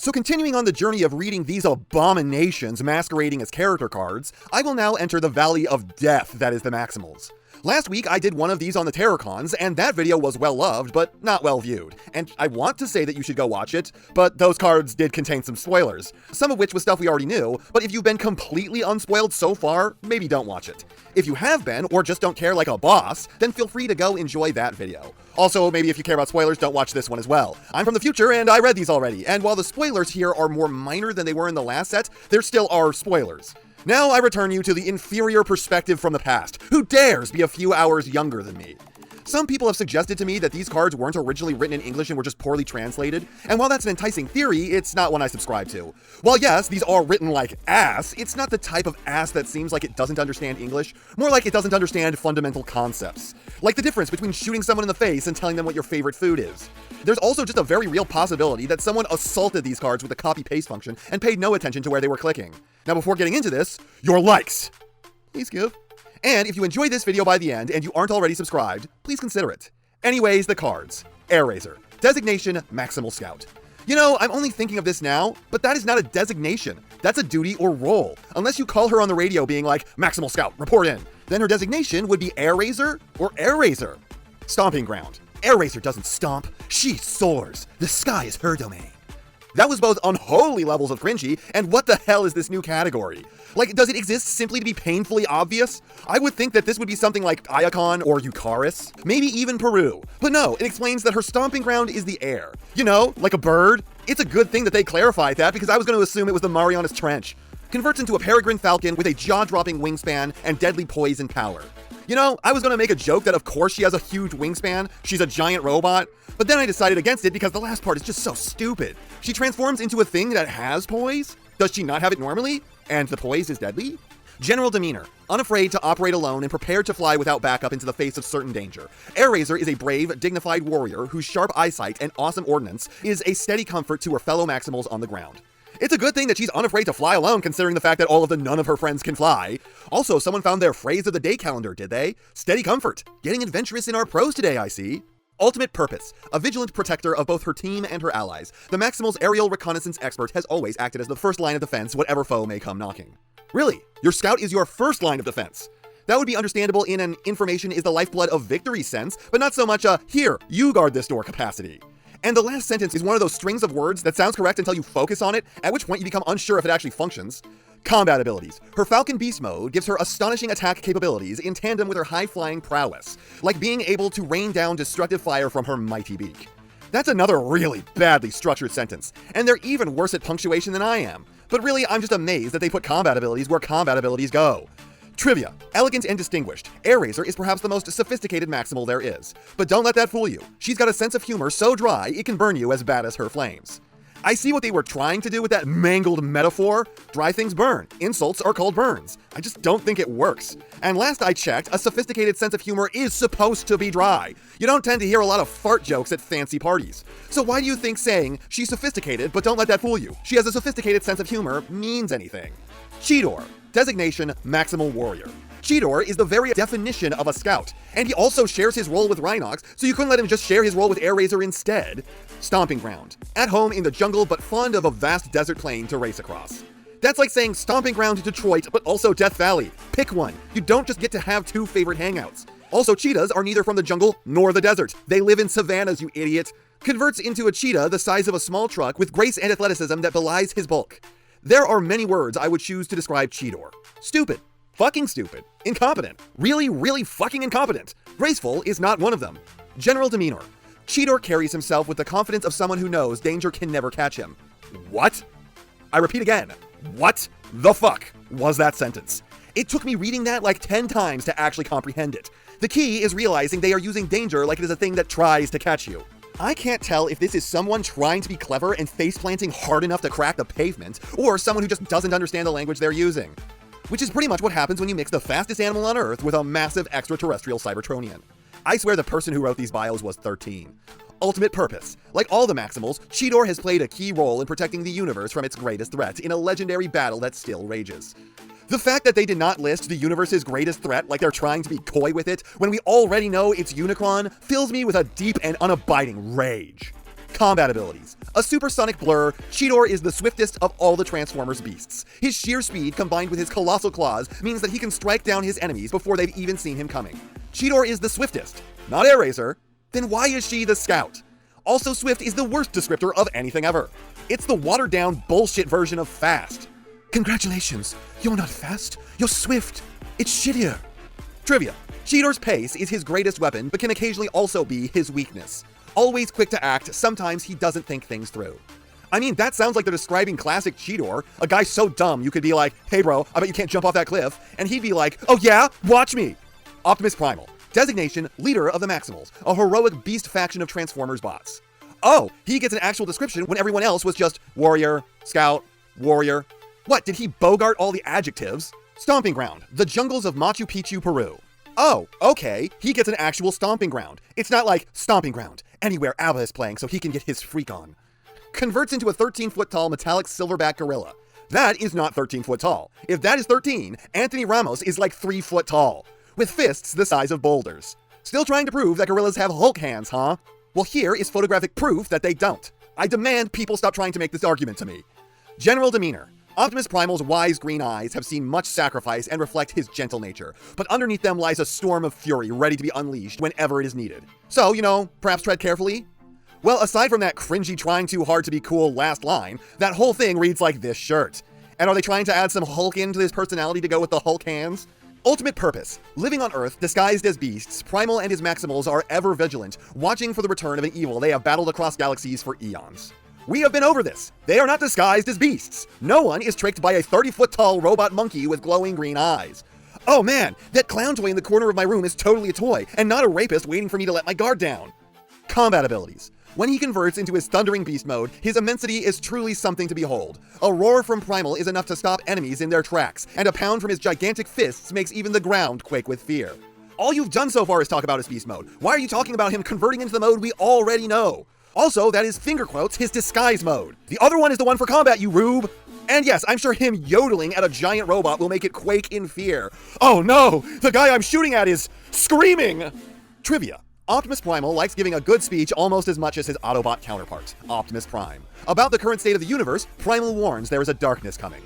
So continuing on the journey of reading these abominations masquerading as character cards, I will now enter the Valley of Death that is the Maximals. Last week I did one of these on the Terracons, and that video was well loved, but not well viewed. And I want to say that you should go watch it, but those cards did contain some spoilers, some of which was stuff we already knew, but if you've been completely unspoiled so far, maybe don't watch it. If you have been, or just don't care like a boss, then feel free to go enjoy that video. Also, maybe if you care about spoilers, don't watch this one as well. I'm from the future, and I read these already, and while the spoilers here are more minor than they were in the last set, there still are spoilers. Now I return you to the inferior perspective from the past, who dares be a few hours younger than me. Some people have suggested to me that these cards weren't originally written in English and were just poorly translated, and while that's an enticing theory, it's not one I subscribe to. While yes, these are written like ass, it's not the type of ass that seems like it doesn't understand English, more like it doesn't understand fundamental concepts. Like the difference between shooting someone in the face and telling them what your favorite food is. There's also just a very real possibility that someone assaulted these cards with the copy-paste function and paid no attention to where they were clicking. Now before getting into this, your likes! Please give. And if you enjoyed this video by the end and you aren't already subscribed, please consider it. Anyways, the cards. Airraiser. Designation, Maximal Scout. You know, I'm only thinking of this now, but that is not a designation. That's a duty or role. Unless you call her on the radio being like, Maximal Scout, report in. Then her designation would be Airraiser or Airraiser. Stomping Ground. Airraiser doesn't stomp, she soars. The sky is her domain. That was both unholy levels of cringy, and what the hell is this new category? Like, does it exist simply to be painfully obvious? I would think that this would be something like Iacon or Eucharis, maybe even Peru. But no, it explains that her stomping ground is the air. You know, like a bird. It's a good thing that they clarified that because I was going to assume it was the Marianas Trench. Converts into a peregrine falcon with a jaw-dropping wingspan and deadly poise and power. You know, I was going to make a joke that of course she has a huge wingspan, she's a giant robot, but then I decided against it because the last part is just so stupid. She transforms into a thing that has poise? Does she not have it normally? And the poise is deadly? General demeanor. Unafraid to operate alone and prepared to fly without backup into the face of certain danger. Airraiser is a brave, dignified warrior whose sharp eyesight and awesome ordnance is a steady comfort to her fellow Maximals on the ground. It's a good thing that she's unafraid to fly alone considering the fact that all of the none of her friends can fly. Also, someone found their phrase of the day calendar, did they? Steady comfort. Getting adventurous in our prose today, I see. Ultimate purpose. A vigilant protector of both her team and her allies. The Maximals' aerial reconnaissance expert has always acted as the first line of defense whatever foe may come knocking. Really? Your scout is your first line of defense? That would be understandable in an information is the lifeblood of victory sense, but not so much a, here, you guard this door capacity. And the last sentence is one of those strings of words that sounds correct until you focus on it, at which point you become unsure if it actually functions. Combat abilities. Her Falcon Beast mode gives her astonishing attack capabilities in tandem with her high-flying prowess, like being able to rain down destructive fire from her mighty beak. That's another really badly structured sentence, and they're even worse at punctuation than I am. But really, I'm just amazed that they put combat abilities where combat abilities go. Trivia. Elegant and distinguished. Airraiser is perhaps the most sophisticated Maximal there is. But don't let that fool you. She's got a sense of humor so dry, it can burn you as bad as her flames. I see what they were trying to do with that mangled metaphor. Dry things burn. Insults are called burns. I just don't think it works. And last I checked, a sophisticated sense of humor is supposed to be dry. You don't tend to hear a lot of fart jokes at fancy parties. So why do you think saying, she's sophisticated, but don't let that fool you, she has a sophisticated sense of humor, means anything? Chidor. Designation, Maximal Warrior. Cheetor is the very definition of a scout, and he also shares his role with Rhinox, so you couldn't let him just share his role with Airraiser instead. Stomping Ground. At home in the jungle, but fond of a vast desert plain to race across. That's like saying Stomping Ground Detroit, but also Death Valley. Pick one. You don't just get to have two favorite hangouts. Also, cheetahs are neither from the jungle nor the desert. They live in savannas, you idiot. Converts into a cheetah the size of a small truck with grace and athleticism that belies his bulk. There are many words I would choose to describe Chidor. Stupid. Fucking stupid. Incompetent. Really, really fucking incompetent. Graceful is not one of them. General demeanor. Chidor carries himself with the confidence of someone who knows danger can never catch him. What? I repeat again. What the fuck was that sentence? It took me reading that like 10 times to actually comprehend it. The key is realizing they are using danger like it is a thing that tries to catch you. I can't tell if this is someone trying to be clever and face-planting hard enough to crack the pavement, or someone who just doesn't understand the language they're using. Which is pretty much what happens when you mix the fastest animal on Earth with a massive extraterrestrial Cybertronian. I swear the person who wrote these bios was 13. Ultimate purpose. Like all the Maximals, Chidor has played a key role in protecting the universe from its greatest threat in a legendary battle that still rages. The fact that they did not list the universe's greatest threat like they're trying to be coy with it when we already know it's Unicron fills me with a deep and unabiding rage. Combat abilities. A supersonic blur, Cheetor is the swiftest of all the Transformers beasts. His sheer speed combined with his colossal claws means that he can strike down his enemies before they've even seen him coming. Cheetor is the swiftest, not Air Racer. Then why is she the Scout? Also, swift is the worst descriptor of anything ever. It's the watered-down bullshit version of fast. Congratulations, you're not fast, you're swift. It's shittier. Trivia. Cheetor's pace is his greatest weapon, but can occasionally also be his weakness. Always quick to act, sometimes he doesn't think things through. I mean, that sounds like they're describing classic Cheetor, a guy so dumb you could be like, hey bro, I bet you can't jump off that cliff, and he'd be like, oh yeah, watch me. Optimus Primal. Designation, leader of the Maximals, a heroic beast faction of Transformers bots. Oh, he gets an actual description when everyone else was just warrior, scout, warrior. What, did he bogart all the adjectives? Stomping ground, the jungles of Machu Picchu, Peru. Oh, okay, he gets an actual stomping ground. It's not like stomping ground, anywhere ABBA is playing so he can get his freak on. Converts into a 13-foot tall metallic silverback gorilla. That is not 13 foot tall. If that is 13, Anthony Ramos is like 3 foot tall, with fists the size of boulders. Still trying to prove that gorillas have Hulk hands, huh? Well, here is photographic proof that they don't. I demand people stop trying to make this argument to me. General demeanor. Optimus Primal's wise green eyes have seen much sacrifice and reflect his gentle nature, but underneath them lies a storm of fury ready to be unleashed whenever it is needed. So, perhaps tread carefully? Well, aside from that cringy trying too hard to be cool last line, that whole thing reads like this shirt. And are they trying to add some Hulk into his personality to go with the Hulk hands? Ultimate purpose. Living on Earth, disguised as beasts, Primal and his Maximals are ever vigilant, watching for the return of an evil they have battled across galaxies for eons. We have been over this. They are not disguised as beasts. No one is tricked by a 30-foot-tall robot monkey with glowing green eyes. Oh man, that clown toy in the corner of my room is totally a toy, and not a rapist waiting for me to let my guard down. Combat abilities. When he converts into his thundering beast mode, his immensity is truly something to behold. A roar from Primal is enough to stop enemies in their tracks, and a pound from his gigantic fists makes even the ground quake with fear. All you've done so far is talk about his beast mode. Why are you talking about him converting into the mode we already know? Also, that is finger quotes his disguise mode. The other one is the one for combat, you rube! And yes, I'm sure him yodeling at a giant robot will make it quake in fear. Oh no! The guy I'm shooting at is screaming! Trivia. Optimus Primal likes giving a good speech almost as much as his Autobot counterpart, Optimus Prime. About the current state of the universe, Primal warns there is a darkness coming.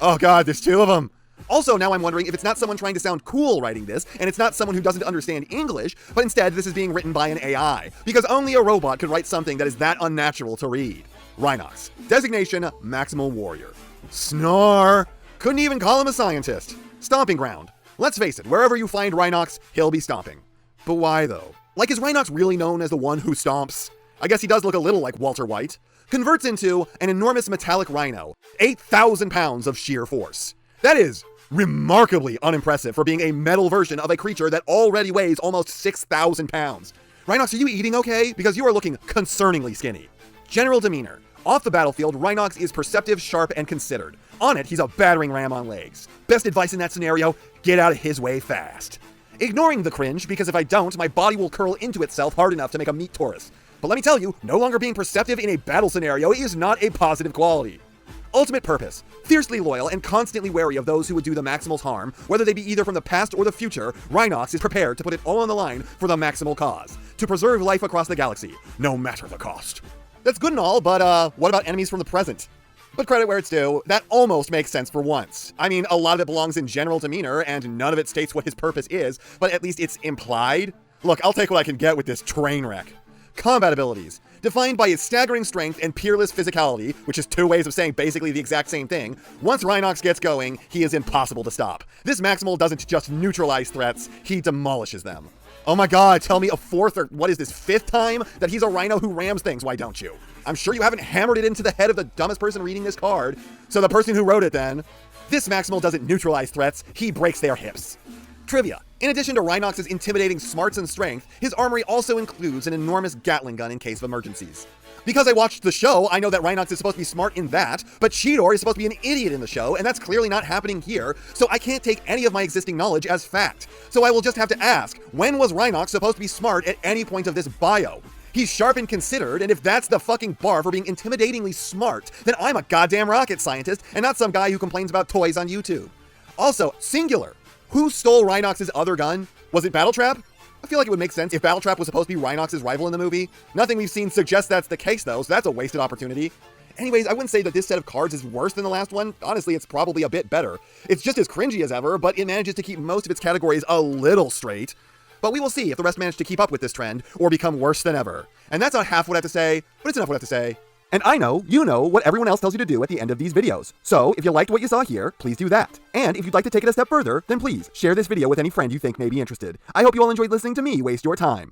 Oh god, there's 2 of them! Also, now I'm wondering if it's not someone trying to sound cool writing this, and it's not someone who doesn't understand English, but instead this is being written by an AI, because only a robot could write something that is that unnatural to read. Rhinox. Designation, Maximal Warrior. Snore! Couldn't even call him a scientist. Stomping ground. Let's face it, wherever you find Rhinox, he'll be stomping. But why though? Like, is Rhinox really known as the one who stomps? I guess he does look a little like Walter White. Converts into an enormous metallic rhino. 8,000 pounds of sheer force. That is remarkably unimpressive for being a metal version of a creature that already weighs almost 6,000 pounds. Rhinox, are you eating okay? Because you are looking concerningly skinny. General demeanor. Off the battlefield, Rhinox is perceptive, sharp, and considered. On it, he's a battering ram on legs. Best advice in that scenario, get out of his way fast. Ignoring the cringe, because if I don't, my body will curl into itself hard enough to make a meat Taurus. But let me tell you, no longer being perceptive in a battle scenario is not a positive quality. Ultimate purpose. Fiercely loyal and constantly wary of those who would do the Maximals harm, whether they be either from the past or the future, Rhinox is prepared to put it all on the line for the maximal cause. To preserve life across the galaxy, no matter the cost. That's good and all, but what about enemies from the present? But credit where it's due, that almost makes sense for once. I mean, a lot of it belongs in general demeanor, and none of it states what his purpose is, but at least it's implied. Look, I'll take what I can get with this train wreck. Combat abilities. Defined by his staggering strength and peerless physicality, which is 2 ways of saying basically the exact same thing, once Rhinox gets going, he is impossible to stop. This Maximal doesn't just neutralize threats, he demolishes them. Oh my god, tell me a 4th or what is this, 5th time that he's a rhino who rams things, why don't you? I'm sure you haven't hammered it into the head of the dumbest person reading this card. So the person who wrote it then. This Maximal doesn't neutralize threats, he breaks their hips. Trivia. In addition to Rhinox's intimidating smarts and strength, his armory also includes an enormous Gatling gun in case of emergencies. Because I watched the show, I know that Rhinox is supposed to be smart in that, but Chidor is supposed to be an idiot in the show, and that's clearly not happening here, so I can't take any of my existing knowledge as fact. So I will just have to ask, when was Rhinox supposed to be smart at any point of this bio? He's sharp and considered, and if that's the fucking bar for being intimidatingly smart, then I'm a goddamn rocket scientist, and not some guy who complains about toys on YouTube. Also, singular. Who stole Rhinox's other gun? Was it Battletrap? I feel like it would make sense if Battletrap was supposed to be Rhinox's rival in the movie. Nothing we've seen suggests that's the case though, so that's a wasted opportunity. Anyways, I wouldn't say that this set of cards is worse than the last one. Honestly, it's probably a bit better. It's just as cringy as ever, but it manages to keep most of its categories a little straight. But we will see if the rest manage to keep up with this trend, or become worse than ever. And that's not half what I have to say, but it's enough what I have to say. And I know, you know, what everyone else tells you to do at the end of these videos. So, if you liked what you saw here, please do that. And if you'd like to take it a step further, then please share this video with any friend you think may be interested. I hope you all enjoyed listening to me waste your time.